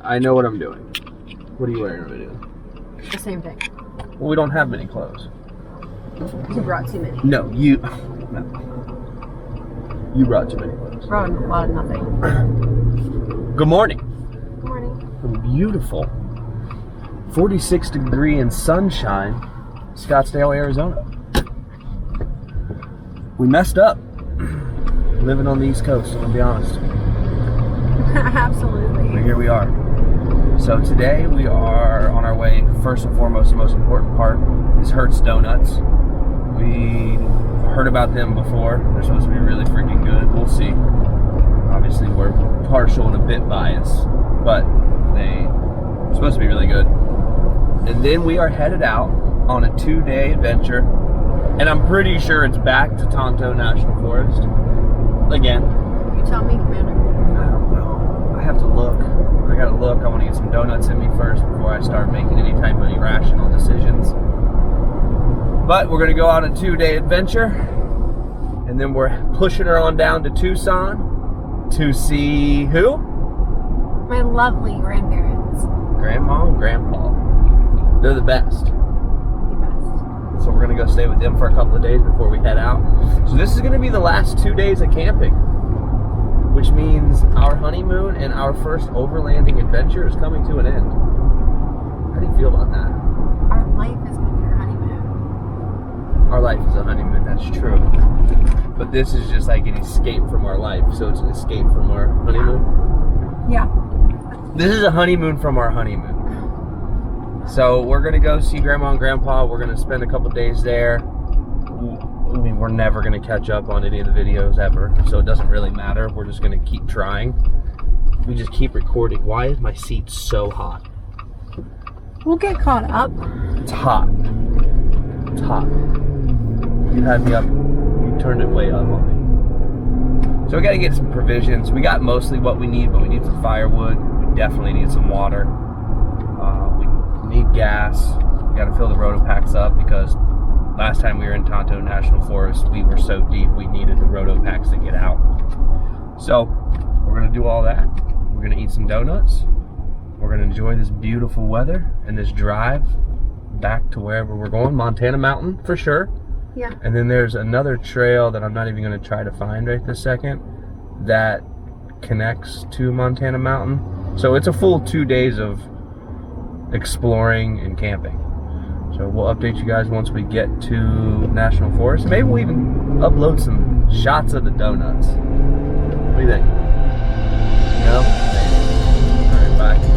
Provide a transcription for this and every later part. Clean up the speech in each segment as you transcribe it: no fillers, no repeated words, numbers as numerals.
I know what I'm doing. What are you wearing over there? The same thing. Well, we don't have many clothes. You brought too many. No, you. No. You brought too many clothes. Brought a lot of nothing. Good morning. Good morning. Beautiful 46-degree and sunshine, Scottsdale, Arizona. We messed up living on the East Coast, I'll be honest. Absolutely. But here we are. So today we are on our way. First and foremost, the most important part is Hertz Donuts. We heard about them before. They're supposed to be really freaking good. We'll see. Obviously, we're partial and a bit biased, but they're supposed to be really good. And then we are headed out on a 2-day adventure, and I'm pretty sure it's back to Tonto National Forest again. You tell me, Commander. I don't know. I have to look. I gotta look. I want to get some donuts in me first before I start making any type of irrational decisions. But we're gonna go on a 2-day adventure, and then we're pushing her on down to Tucson to see who? My lovely grandparents. Grandma and Grandpa. They're the best. The best. So we're gonna go stay with them for a couple of days before we head out. So this is gonna be the last 2 days of camping, which means our honeymoon and our first overlanding adventure is coming to an end. How do you feel about that? Our life is going to be our honeymoon. Our life is a honeymoon, that's true. But this is just like an escape from our life, so it's an escape from our honeymoon. Yeah. This is a honeymoon from our honeymoon. So we're gonna go see Grandma and Grandpa. We're gonna spend a couple days there. I mean, we're never gonna catch up on any of the videos ever, so it doesn't really matter. We're just gonna keep trying. We just keep recording. Why is my seat so hot? We'll get caught up. It's hot. It's hot. You had me up. You turned it way up on me. So we gotta get some provisions. We got mostly what we need, but we need some firewood. We definitely need some water. We need gas. We gotta fill the roto-packs up because last time we were in Tonto National Forest, we were so deep we needed the roto-packs to get out. So we're gonna do all that. We're gonna eat some donuts. We're gonna enjoy this beautiful weather and this drive back to wherever we're going. Montana Mountain for sure. Yeah. And then there's another trail that I'm not even gonna try to find right this second that connects to Montana Mountain. So it's a full 2 days of exploring and camping. So we'll update you guys once we get to National Forest. Maybe we'll even upload some shots of the donuts. What do you think? No? All right, bye.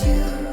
You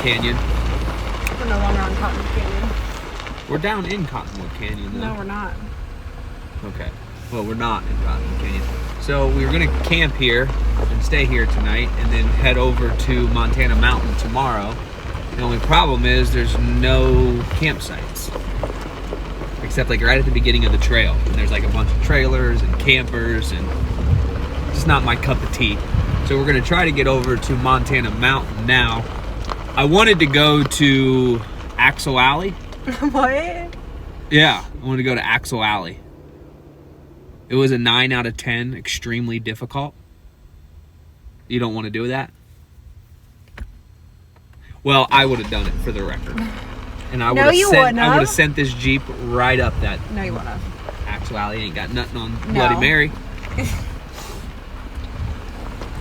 Canyon. We're no longer on Cottonwood Canyon. We're down in Cottonwood Canyon, though. No, we're not. Okay. Well, we're not in Cottonwood Canyon. So we were going to camp here and stay here tonight and then head over to Montana Mountain tomorrow. The only problem is there's no campsites. Except like right at the beginning of the trail. And there's like a bunch of trailers and campers and it's not my cup of tea. So we're going to try to get over to Montana Mountain now. I wanted to go to Axle Alley. What? Yeah, I wanted to go to Axle Alley. It was a 9 out of 10, extremely difficult. You don't want to do that? Well, I would have done it for the record. And I would have sent this Jeep right up that. No, you wouldn't have. Axle Alley ain't got nothing on Bloody Mary.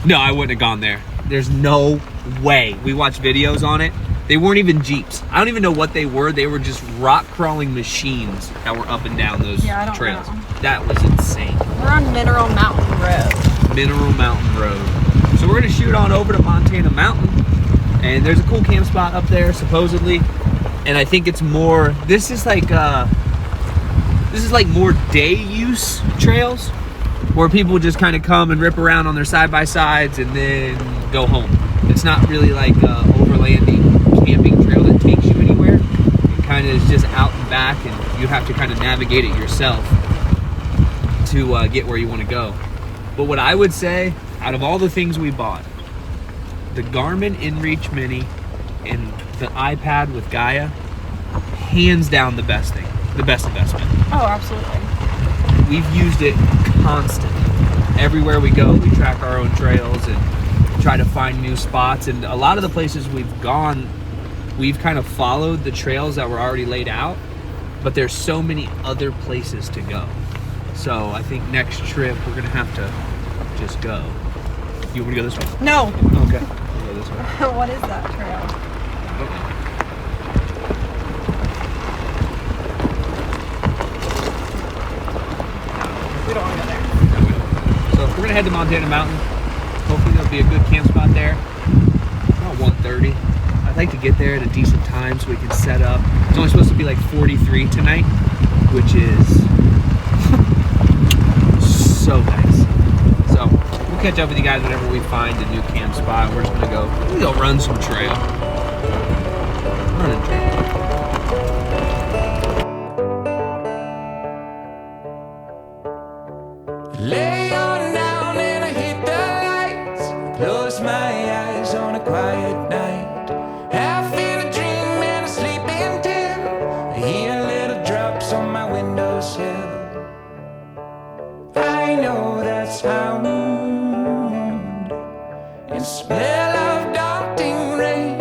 No, I wouldn't have gone there. There's no way. We watched videos on it. They weren't even Jeeps. I don't even know what they were. They were just rock crawling machines that were up and down those trails. Know. That was insane. We're on Mineral Mountain Road. Mineral Mountain Road. So we're gonna shoot on over to Montana Mountain, and there's a cool camp spot up there supposedly. And I think it's more. This is like more day use trails, where people just kind of come and rip around on their side by sides and then go home. It's not really like overlanding camping trail that takes you anywhere. It kind of is just out and back, and you have to kind of navigate it yourself to get where you want to go. But what I would say, out of all the things we bought, the Garmin InReach Mini and the iPad with Gaia, hands down the best thing, the best investment. Oh, absolutely. We've used it constantly. Everywhere we go, we track our own trails and try to find new spots. And a lot of the places we've gone, we've kind of followed the trails that were already laid out, but there's so many other places to go. So I think next trip we're gonna have to just go. You want to go this way? No. Okay. We'll go this way. What is that trail? We don't want to go there. No, we don't. So we're gonna head to Montana Mountain. Hopefully there'll be a good camp spot there. About 1:30. I'd like to get there at a decent time so we can set up. It's only supposed to be like 43 tonight, which is so nice. So we'll catch up with you guys whenever we find a new camp spot. We're just gonna go run some trail. Running trail. Lay on down and I hit the lights. Close my eyes on a quiet night. Half in a dream and asleep until I hear little drops on my windowsill. I know that sound and smell of daunting rain.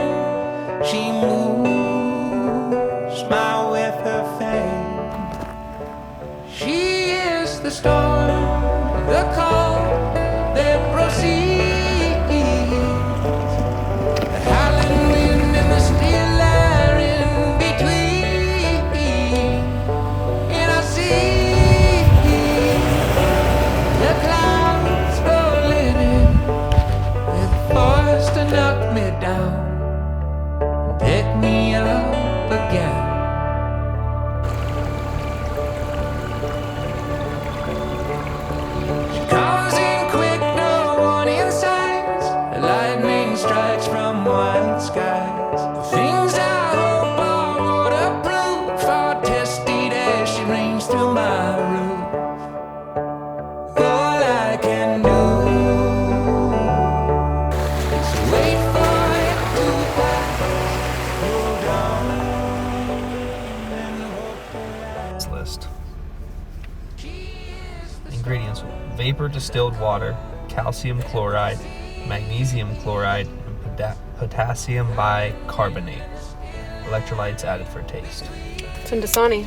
She moves my with her fame. She is the storm, the call that proceeds, the howling wind and the still air in between. And I see the clouds rolling in with force to knock me down and pick me up again. Comes in quick, no warning signs. Lightning strikes from white skies. The things I hope are waterproof are tested as she rains through my roof. All I can do is wait for it to pass. Hold on and hope. List. Ingredients: vapor distilled water, calcium chloride, magnesium chloride, and potassium bicarbonate. Electrolytes added for taste. It's in Dasani.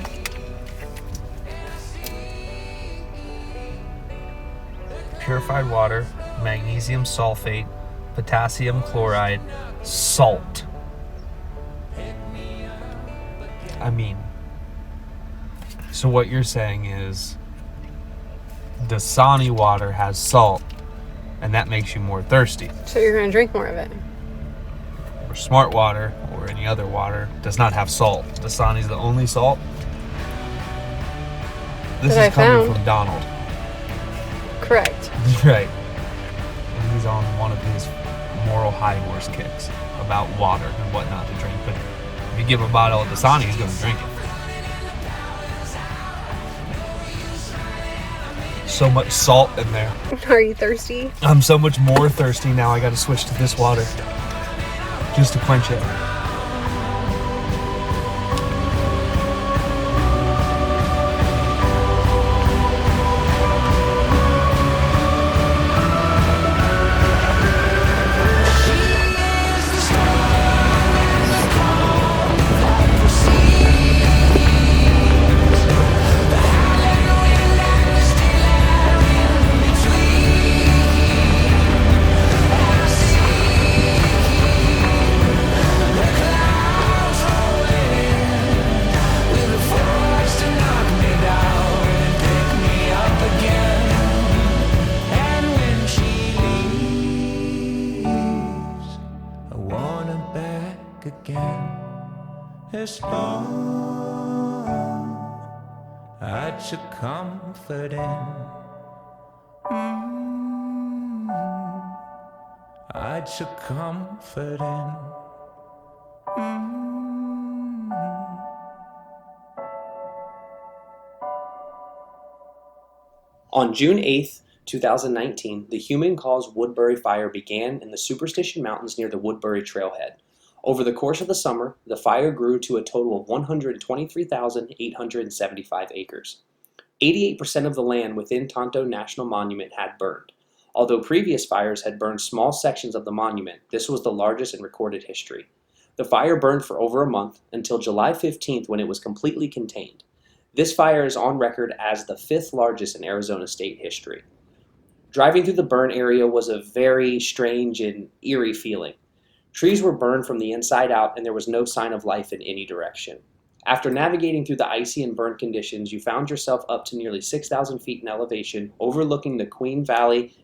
Purified water, magnesium sulfate, potassium chloride, salt. I mean, so what you're saying is Dasani water has salt, and that makes you more thirsty. So you're going to drink more of it. or smart water or any other water does not have salt. Dasani's the only salt. This That is I coming found. from Donald. Correct. Right. And he's on one of his moral high horse kicks about water and what not to drink. But if you give him a bottle of Dasani, he's going to drink it. So much salt in there. Are you thirsty? I'm so much more thirsty now. I got to switch to this water just to quench it. This long I took comfort in. I took comfort in. On June 8th, 2019, the human-caused Woodbury fire began in the Superstition Mountains near the Woodbury trailhead. Over the course of the summer, the fire grew to a total of 123,875 acres. 88% of the land within Tonto National Monument had burned. Although previous fires had burned small sections of the monument, this was the largest in recorded history. The fire burned for over a month, until July 15th when it was completely contained. This fire is on record as the 5th largest in Arizona state history. Driving through the burn area was a very strange and eerie feeling. Trees were burned from the inside out, and there was no sign of life in any direction. After navigating through the icy and burnt conditions, you found yourself up to nearly 6,000 feet in elevation, overlooking the Queen Valley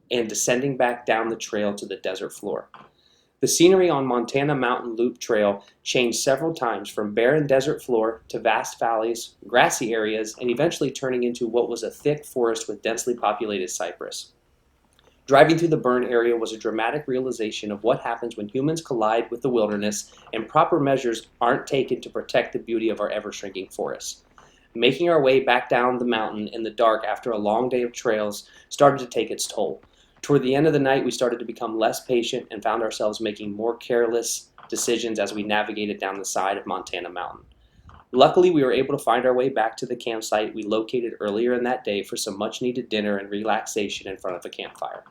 and descending back down the trail to the desert floor. The scenery on Montana Mountain Loop Trail changed several times, from barren desert floor to vast valleys, grassy areas, and eventually turning into what was a thick forest with densely populated cypress. Driving through the burn area was a dramatic realization of what happens when humans collide with the wilderness and proper measures aren't taken to protect the beauty of our ever-shrinking forests. Making our way back down the mountain in the dark after a long day of trails started to take its toll. Toward the end of the night, we started to become less patient and found ourselves making more careless decisions as we navigated down the side of Montana Mountain. Luckily, we were able to find our way back to the campsite we located earlier in that day for some much-needed dinner and relaxation in front of a campfire.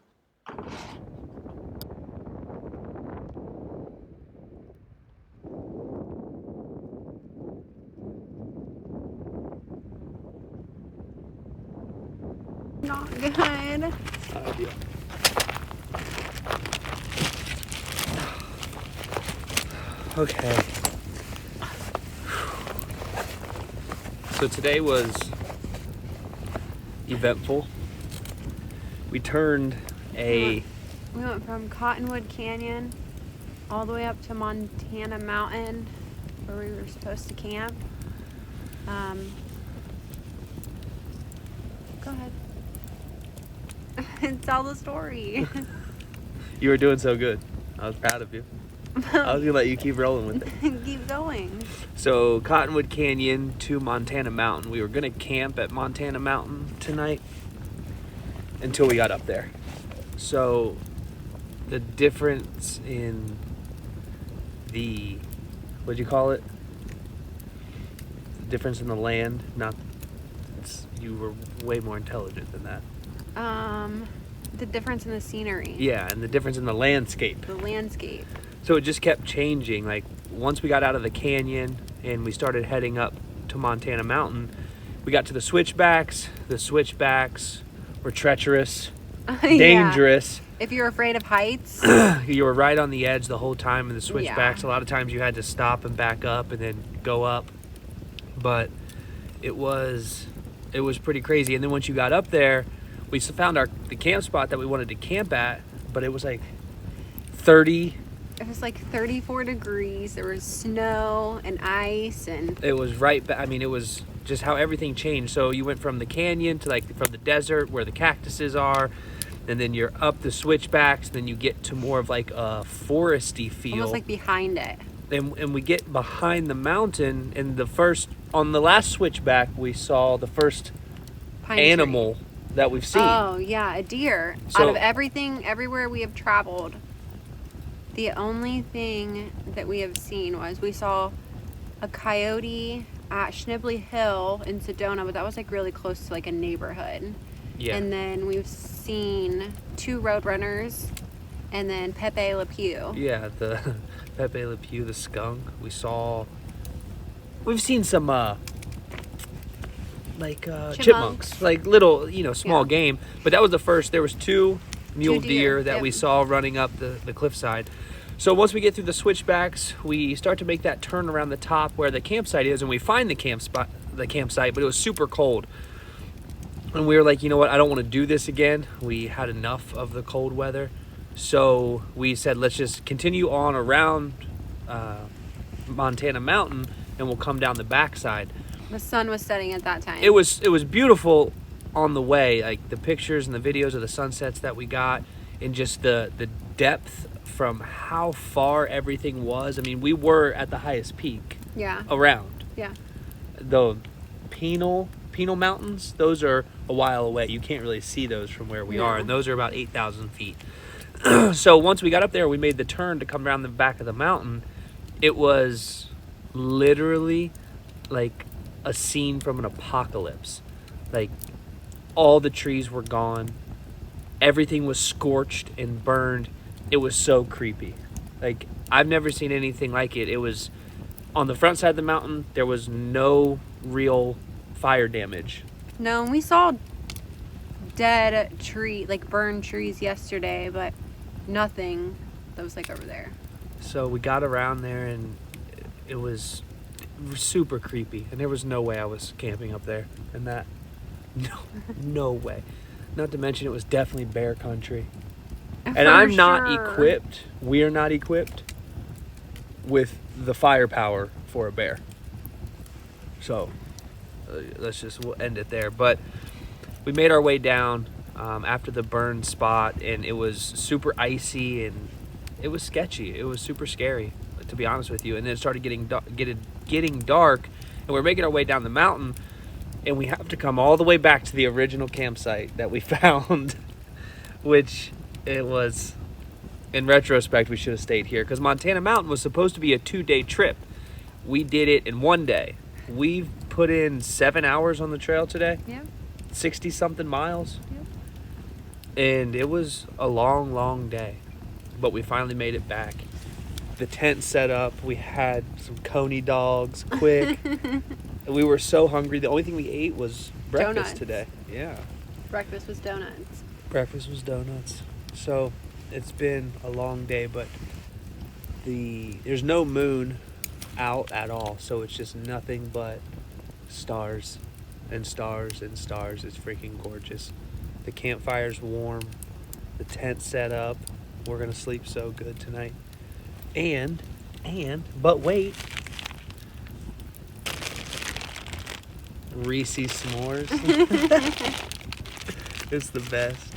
Not good. Not ideal. Okay. So today was eventful. We turned We went from Cottonwood Canyon all the way up to Montana Mountain, where we were supposed to camp. Go ahead. Tell the story. You were doing so good. I was proud of you. I was gonna let you keep rolling with it. Keep going. So Cottonwood Canyon to Montana Mountain. We were gonna camp at Montana Mountain tonight until we got up there. So the difference in the, what'd you call it? The difference in the land. You were way more intelligent than that. The difference in the scenery. Yeah, and the difference in the landscape. The landscape. So it just kept changing. Like once we got out of the canyon and we started heading up to Montana Mountain, we got to the switchbacks. The switchbacks were treacherous, dangerous. If you're afraid of heights. You were right on the edge the whole time in the switchbacks. Yeah. A lot of times you had to stop and back up and then go up. But it was pretty crazy. And then once you got up there, we found the camp spot that we wanted to camp at, but it was like 30 It was like 34 degrees. There was snow and ice and It was it was just how everything changed. So you went from the canyon to from the desert where the cactuses are, and then you're up the switchbacks, then you get to more of like a foresty feel. almost like behind it. And we get behind the mountain, and on the last switchback we saw the first Pine animal tree. that we've seen. Oh yeah, a deer. So- Out of everywhere we have traveled, the only thing that we have seen was we saw a coyote at Schnibley Hill in Sedona, but that was like really close to like a neighborhood. Yeah. And then we've seen 2 roadrunners, and then Pepe Le Pew. Yeah, the Pepe Le Pew, the skunk. We've seen some chipmunks, like little, small Yeah. game. But that was the first. There was 2 mule 2 deer deer, that yep. we saw running up the cliffside. So once we get through the switchbacks, we start to make that turn around the top where the campsite is, and we find the campsite, but it was super cold. And we were like, you know what, I don't want to do this again. We had enough of the cold weather. So we said, let's just continue on around Montana Mountain, and we'll come down the backside. The sun was setting at that time. It was beautiful on the way, like the pictures and the videos of the sunsets that we got, and just the depth from how far everything was. I mean, we were at the highest peak Yeah. around. Yeah. The Penal Mountains, those are a while away. You can't really see those from where we are, and those are about 8,000 feet. So once we got up there, we made the turn to come around the back of the mountain. It was literally like a scene from an apocalypse. Like, all the trees were gone. Everything was scorched and burned. It was so creepy. Like, I've never seen anything like it. It was on the front side of the mountain. There was no real fire damage. No, we saw dead burned trees yesterday, but nothing that was like over there. So we got around there, and it was super creepy, and there was no way I was camping up there. And that, no way. Not to mention, it was definitely bear country. And I'm not equipped. We are not equipped with the firepower for a bear. So we'll end it there. But we made our way down after the burn spot, and it was super icy, and it was sketchy. It was super scary, to be honest with you. And then it started getting dark, and we're making our way down the mountain, and we have to come all the way back to the original campsite that we found, which it was, in retrospect, we should have stayed here, because Montana Mountain was supposed to be a 2-day trip. We did it in 1 day. We've put in 7 hours on the trail today. Yeah. 60-something miles. Yep. And it was a long, long day. But we finally made it back. The tent set up. We had some coney dogs, quick. We were so hungry. The only thing we ate was breakfast Donuts. today. Yeah. Breakfast was donuts. Breakfast was donuts. So it's been a long day, but there's no moon out at all. So it's just nothing but stars and stars and stars. It's freaking gorgeous. The campfire's warm. The tent set up. We're going to sleep so good tonight. But wait. Reese's s'mores. It's the best.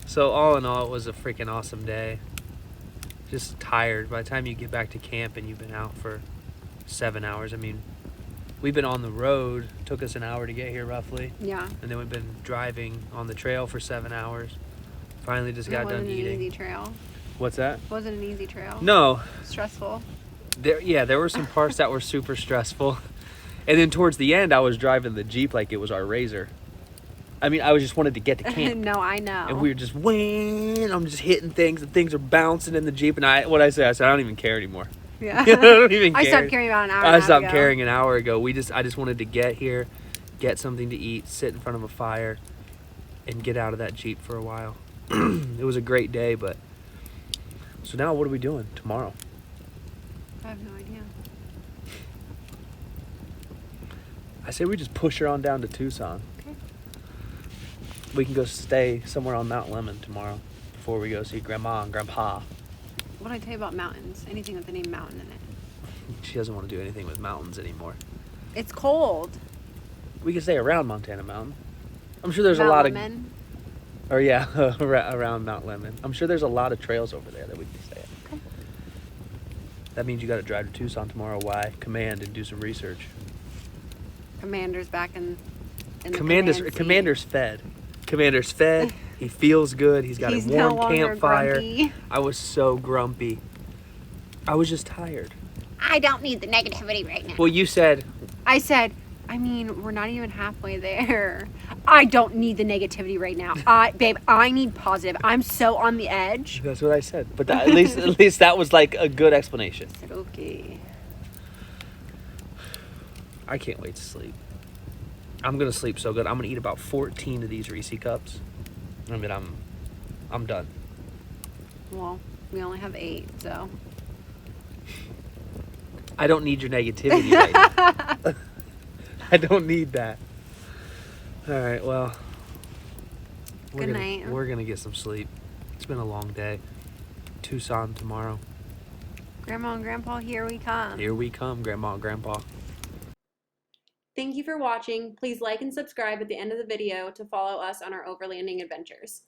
So all in all, it was a freaking awesome day. Just tired. By the time you get back to camp and you've been out for 7 hours, I mean, we've been on the road. It took us an hour to get here roughly. Yeah. And then we've been driving on the trail for 7 hours. Finally just got done eating. It wasn't an easy trail. What's that? It wasn't an easy trail. No. Stressful. There were some parts that were super stressful. And then towards the end, I was driving the Jeep like it was our Razor. I mean, I just wanted to get to camp. No, I know. And we were just I'm just hitting things, and things are bouncing in the Jeep. And I said, I don't even care anymore. Yeah. I don't even care. I stopped caring about an hour. I stopped caring an hour ago. I just wanted to get here, get something to eat, sit in front of a fire, and get out of that Jeep for a while. It was a great day, but so now what are we doing tomorrow? I have no idea. I say we just push her on down to Tucson. Okay. We can go stay somewhere on Mount Lemon tomorrow before we go see Grandma and Grandpa. What did I tell you about mountains? Anything with the name mountain in it. She doesn't want to do anything with mountains anymore. It's cold. We can stay around Montana Mountain. I'm sure there's Mount a lot Lemon. of... Or yeah, around Mount Lemon. I'm sure there's a lot of trails over there that we can stay at. Okay. That means you got to drive to Tucson tomorrow. Why? Command and do some research. Commander's back in the Commander's fed. Commander's fed. He feels good. He's got He's a no warm longer campfire. grumpy. I was so grumpy. I was just tired. I don't need the negativity right now. Well, you said... I said, I mean, we're not even halfway there. I don't need the negativity right now. Babe, I need positive. I'm so on the edge. That's what I said. But that, at least that was like a good explanation. I said, okay. I can't wait to sleep. I'm gonna sleep so good. I'm gonna eat about 14 of these Reese cups. I mean, I'm done. Well, we only have 8, so. I don't need your negativity right now. I don't need that. All right, well. Good night. We're gonna get some sleep. It's been a long day. Tucson tomorrow. Grandma and Grandpa, here we come. Here we come, Grandma and Grandpa. Thank you for watching. Please like and subscribe at the end of the video to follow us on our overlanding adventures.